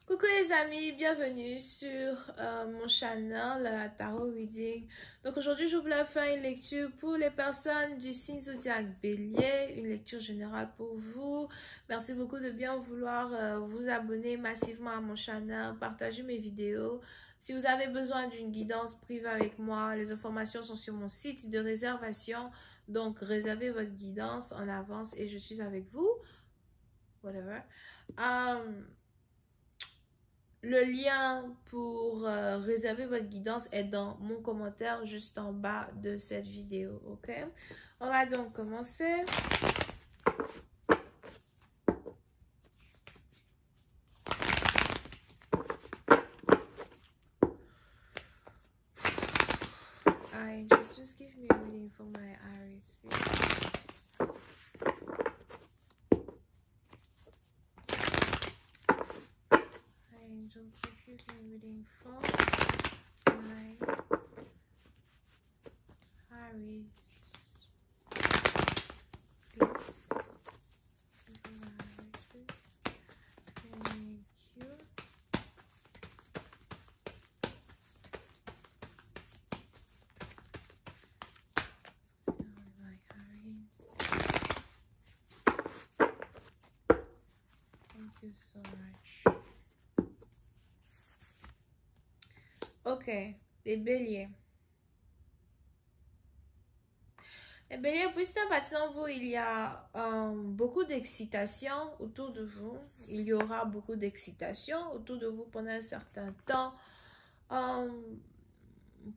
Coucou les amis, bienvenue sur mon channel Tarot Reading. Donc aujourd'hui je voulais faire une lecture pour les personnes du signe zodiaque Bélier, une lecture générale pour vous. Merci beaucoup de bien vouloir vous abonner massivement à mon channel, partager mes vidéos. Si vous avez besoin d'une guidance privée avec moi, les informations sont sur mon site de réservation. Donc réservez votre guidance en avance et je suis avec vous. Whatever. Le lien pour réserver votre guidance est dans mon commentaire juste en bas de cette vidéo, ok? On va donc commencer. Angels, just give me a reading for my Aries, please. Angels, just give me a reading for my Aries, please. Thank you. Thank you so much. Ok, les béliers. Les béliers, pour cette partie en vous, il y a beaucoup d'excitation autour de vous. Il y aura beaucoup d'excitation autour de vous pendant un certain temps.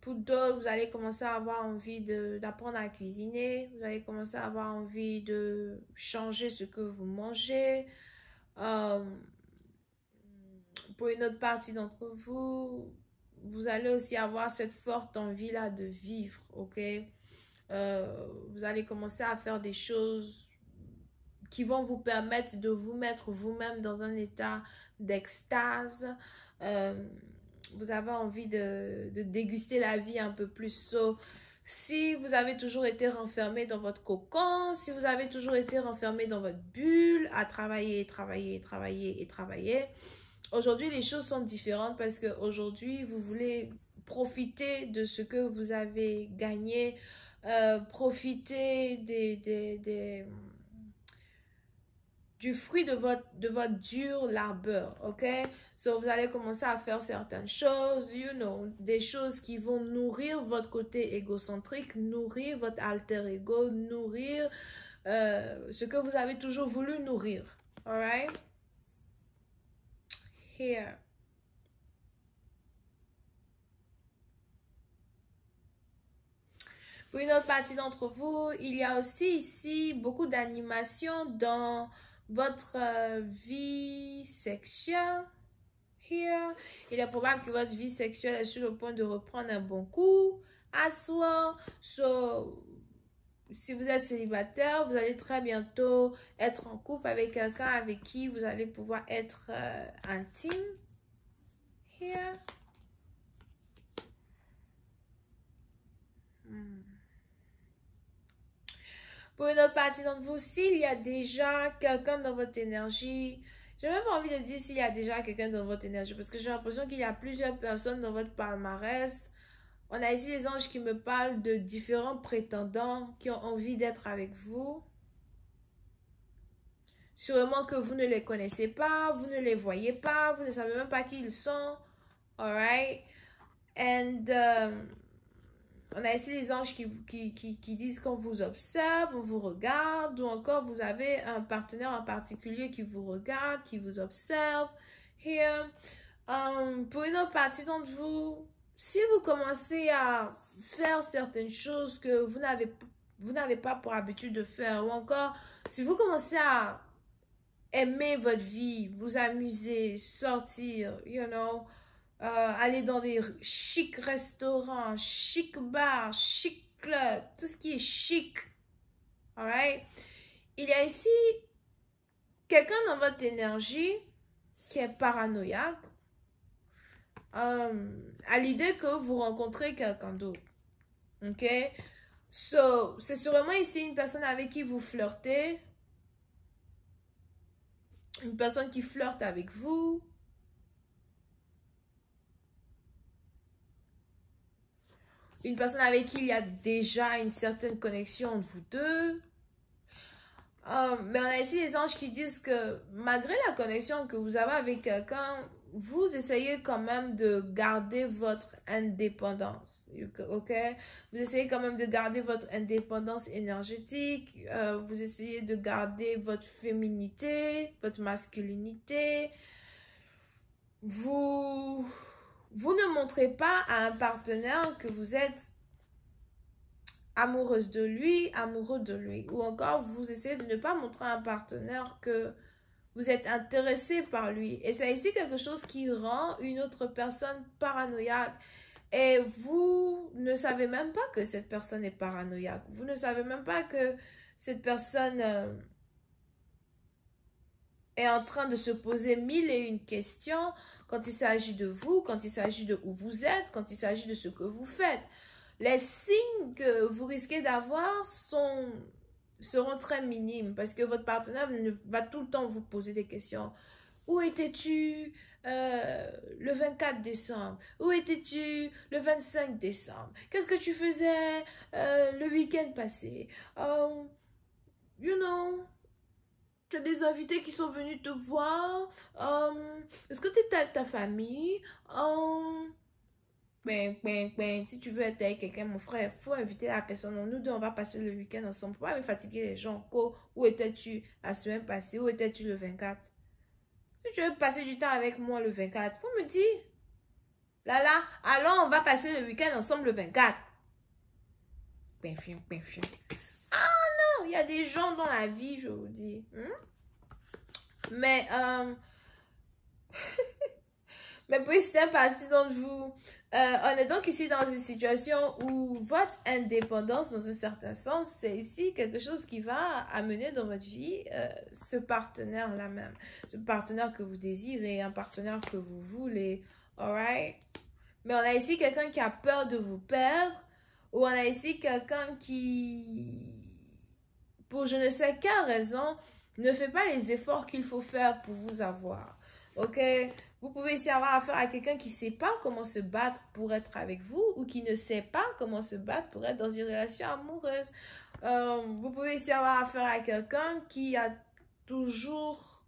Pour d'autres, vous allez commencer à avoir envie d'apprendre à cuisiner. Vous allez commencer à avoir envie de changer ce que vous mangez. Pour une autre partie d'entre vous, vous allez aussi avoir cette forte envie-là de vivre, ok? Vous allez commencer à faire des choses qui vont vous permettre de vous mettre vous-même dans un état d'extase. Vous avez envie de déguster la vie un peu plus. Si vous avez toujours été renfermé dans votre cocon, si vous avez toujours été renfermé dans votre bulle, à travailler, aujourd'hui, les choses sont différentes parce qu'aujourd'hui, vous voulez profiter de ce que vous avez gagné, profiter du fruit de votre dur labeur, ok? So, vous allez commencer à faire certaines choses, des choses qui vont nourrir votre côté égocentrique, nourrir votre alter ego, nourrir ce que vous avez toujours voulu nourrir, alright? Here. Pour une autre partie d'entre vous, il y a aussi ici beaucoup d'animation dans votre vie sexuelle. Here. Il est probable que votre vie sexuelle est sur le point de reprendre un bon coup. As well. So, si vous êtes célibataire, vous allez très bientôt être en couple avec quelqu'un avec qui vous allez pouvoir être intime. Here. Pour une autre partie d'entre vous, s'il y a déjà quelqu'un dans votre énergie, j'ai même pas envie de dire s'il y a déjà quelqu'un dans votre énergie, parce que j'ai l'impression qu'il y a plusieurs personnes dans votre palmarès. On a ici des anges qui me parlent de différents prétendants qui ont envie d'être avec vous. Sûrement que vous ne les connaissez pas, vous ne les voyez pas, vous ne savez même pas qui ils sont. Alright? And on a ici des anges qui disent qu'on vous observe, on vous regarde, ou encore vous avez un partenaire en particulier qui vous regarde, qui vous observe. Here. Pour une autre partie d'entre vous, si vous commencez à faire certaines choses que vous n'avez pas pour habitude de faire, ou encore si vous commencez à aimer votre vie, vous amuser, sortir, aller dans des chic restaurants, chic bars, chic clubs, tout ce qui est chic. Alright? Il y a ici quelqu'un dans votre énergie qui est paranoïaque à l'idée que vous rencontrez quelqu'un d'autre. Ok? So, c'est sûrement ici une personne avec qui vous flirtez. Une personne qui flirte avec vous. une personne avec qui il y a déjà une certaine connexion entre vous deux. Mais on a ici des anges qui disent que malgré la connexion que vous avez avec quelqu'un, vous essayez quand même de garder votre indépendance, ok? Vous essayez quand même de garder votre indépendance énergétique, vous essayez de garder votre féminité, votre masculinité. Vous ne montrez pas à un partenaire que vous êtes amoureuse de lui, amoureux de lui. Ou encore, vous essayez de ne pas montrer à un partenaire que vous êtes intéressé par lui. Et c'est ici quelque chose qui rend une autre personne paranoïaque. Et vous ne savez même pas que cette personne est paranoïaque. Vous ne savez même pas que cette personne est en train de se poser mille et une questions quand il s'agit de vous, quand il s'agit de où vous êtes, quand il s'agit de ce que vous faites. Les signes que vous risquez d'avoir seront très minimes parce que votre partenaire va tout le temps vous poser des questions. Où étais-tu le 24 décembre? Où étais-tu le 25 décembre? Qu'est-ce que tu faisais le week-end passé? You know, tu as des invités qui sont venus te voir. Est-ce que tu es avec ta famille? Si tu veux être avec quelqu'un, mon frère, il faut inviter la personne. Nous deux, on va passer le week-end ensemble. Faut pas me fatiguer les gens. Où étais-tu la semaine passée? Où étais-tu le 24? Si tu veux passer du temps avec moi le 24, faut me dire. Là, allons, on va passer le week-end ensemble le 24. Ah non, il y a des gens dans la vie, je vous dis. Mais, mais pour certaines parties d'entre vous, on est donc ici dans une situation où votre indépendance, dans un certain sens, c'est ici quelque chose qui va amener dans votre vie ce partenaire-là même. Ce partenaire que vous désirez, un partenaire que vous voulez, alright? Mais on a ici quelqu'un qui a peur de vous perdre, ou on a ici quelqu'un qui, pour je ne sais quelle raison, ne fait pas les efforts qu'il faut faire pour vous avoir, ok? Vous pouvez ici avoir affaire à quelqu'un qui ne sait pas comment se battre pour être avec vous ou qui ne sait pas comment se battre pour être dans une relation amoureuse. Vous pouvez ici avoir affaire à quelqu'un qui a toujours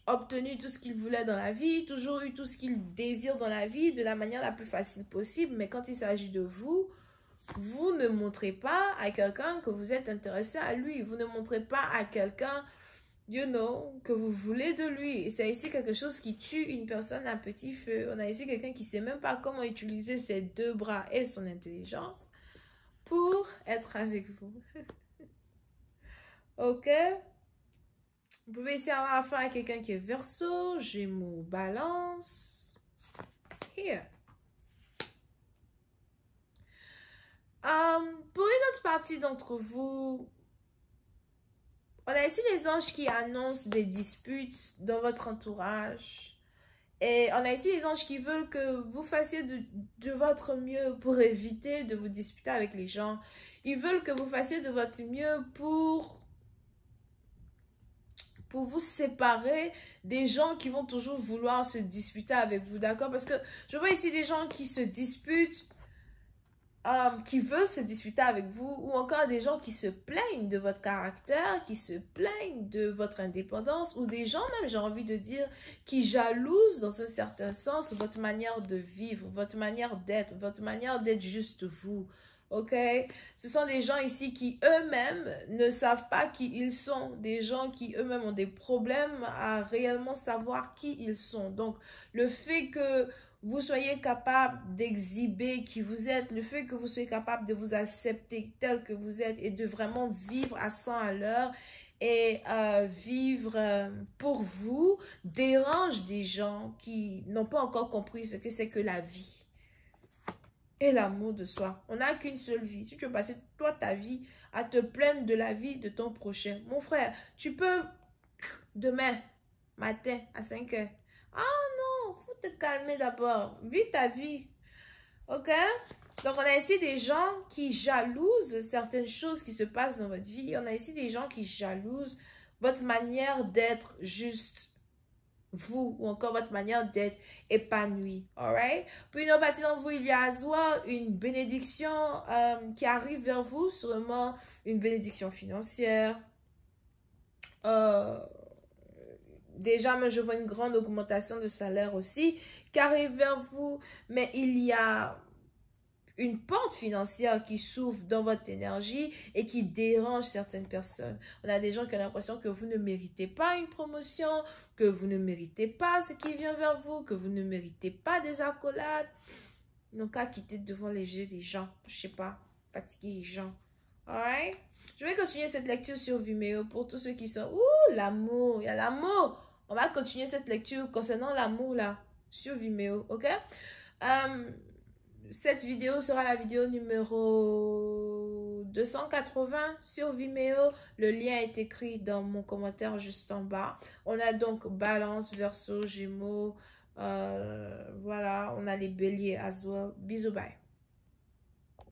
obtenu tout ce qu'il voulait dans la vie, toujours eu tout ce qu'il désire dans la vie de la manière la plus facile possible. Mais quand il s'agit de vous, vous ne montrez pas à quelqu'un que vous êtes intéressé à lui. Vous ne montrez pas à quelqu'un que vous voulez de lui. Et c'est ici quelque chose qui tue une personne à petit feu. On a ici quelqu'un qui ne sait même pas comment utiliser ses deux bras et son intelligence pour être avec vous. Ok? Vous pouvez ici avoir affaire à quelqu'un qui est Verseau, Gémeaux, Balance. Here. Pour une autre partie d'entre vous, on a ici des anges qui annoncent des disputes dans votre entourage. Et on a ici des anges qui veulent que vous fassiez de votre mieux pour éviter de vous disputer avec les gens. Ils veulent que vous fassiez de votre mieux pour vous séparer des gens qui vont toujours vouloir se disputer avec vous, d'accord? Parce que je vois ici des gens qui se disputent, qui veulent se disputer avec vous, ou encore des gens qui se plaignent de votre caractère, qui se plaignent de votre indépendance, ou des gens même, j'ai envie de dire, qui jalousent dans un certain sens votre manière de vivre, votre manière d'être juste vous. Ok? Ce sont des gens ici qui eux-mêmes ne savent pas qui ils sont. Des gens qui eux-mêmes ont des problèmes à réellement savoir qui ils sont. Donc, le fait que vous soyez capable d'exhiber qui vous êtes, le fait que vous soyez capable de vous accepter tel que vous êtes et de vraiment vivre à 100 à l'heure et vivre pour vous, dérange des gens qui n'ont pas encore compris ce que c'est que la vie. Et l'amour de soi. On n'a qu'une seule vie. Si tu veux passer toi ta vie à te plaindre de la vie de ton prochain, mon frère, tu peux demain matin à 5 heures. Ah non, faut te calmer d'abord. Vis ta vie. Ok? Donc, on a ici des gens qui jalousent certaines choses qui se passent dans votre vie. On a ici des gens qui jalousent votre manière d'être juste. vous ou encore votre manière d'être épanouie. Alright? Pour une autre partie d'entre vous, il y a Azwa, une bénédiction qui arrive vers vous, sûrement une bénédiction financière. Déjà, mais je vois une grande augmentation de salaire aussi qui arrive vers vous, mais il y a une porte financière qui s'ouvre dans votre énergie et qui dérange certaines personnes. On a des gens qui ont l'impression que vous ne méritez pas une promotion, que vous ne méritez pas ce qui vient vers vous, que vous ne méritez pas des accolades. Donc, à quitter devant les yeux des gens. Je sais pas, fatiguer les gens. Alright? Je vais continuer cette lecture sur Vimeo pour tous ceux qui sont... Ouh, l'amour, il y a l'amour. On va continuer cette lecture concernant l'amour là, sur Vimeo, ok? Cette vidéo sera la vidéo numéro 280 sur Vimeo. Le lien est écrit dans mon commentaire juste en bas. On a donc Balance, Verseau, Gémeaux. Voilà, on a les béliers as well. Bisous, bye.